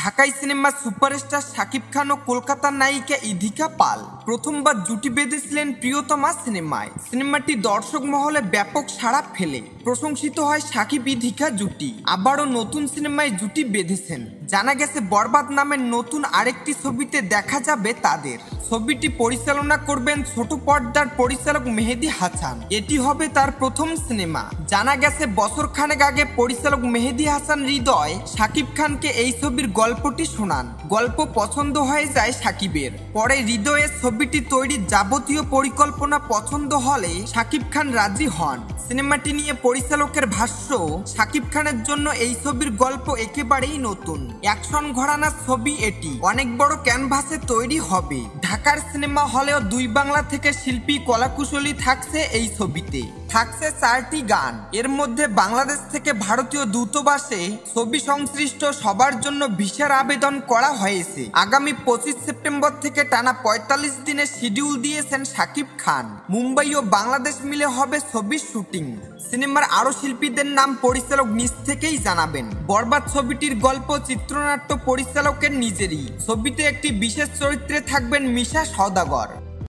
ঢাকাই সিনেমার সুপারস্টার শাকিব খান ও কলকাতার নায়িকা ইধিকা পাল প্রথমবার জুটি বেঁধেছিলেন প্রিয়তমা সিনেমায়। সিনেমাটি দর্শক মহলে ব্যাপক সাড়া ফেলে প্রশংসিত হয় শাকিব ইধিকা জুটি। আবারও নতুন সিনেমায় জুটি বেঁধেছেন। জানা গেছে বরবাদ নামের নতুন আরেকটি ছবিতে দেখা যাবে তাদের। ছবিটি পরিচালনা করবেন ছোট পর্দার পরিচালক মেহেদী হাসান। এটি হবে তার প্রথম সিনেমা। জানা গেছে বছর খানেক আগে পরিচালক মেহেদী হাসান হৃদয় শাকিব খানকে এই ছবির গল্পটি শোনান। গল্প পছন্দ হয়ে যায় শাকিবের। পরে হৃদয়ের ছবিটি তৈরির যাবতীয় পরিকল্পনা পছন্দ হলে শাকিব খান রাজি হন। সিনেমাটি নিয়ে পরিচালকের ভাষ্য, শাকিব খানের জন্য এই ছবির গল্প একেবারেই নতুন অ্যাকশন ঘরানার ছবি। এটি অনেক বড় ক্যানভাসে তৈরি হবে। ঢাকার সিনেমা হলেও দুই বাংলা থেকে শিল্পী কলাকুশলী থাকছে এই ছবিতে। থাকছে 4টি গান। এর মধ্যে বাংলাদেশ থেকে ভারতীয় দূতাবাসে ছবি সংশ্লিষ্ট সবার জন্য ভিসার আবেদন করা হয়েছে। আগামী 25 সেপ্টেম্বর থেকে টানা 45 দিনের শিডিউল দিয়েছেন শাকিব খান। মুম্বাই ও বাংলাদেশ মিলে হবে ছবির শুটিং। সিনেমার আরো শিল্পীদের নাম পরিচালক নিজ থেকেই জানাবেন। বরবাদ ছবিটির গল্প চিত্রনাট্য পরিচালকের নিজেরই। ছবিতে একটি বিশেষ চরিত্রে থাকবেন মিশা সওদাগর।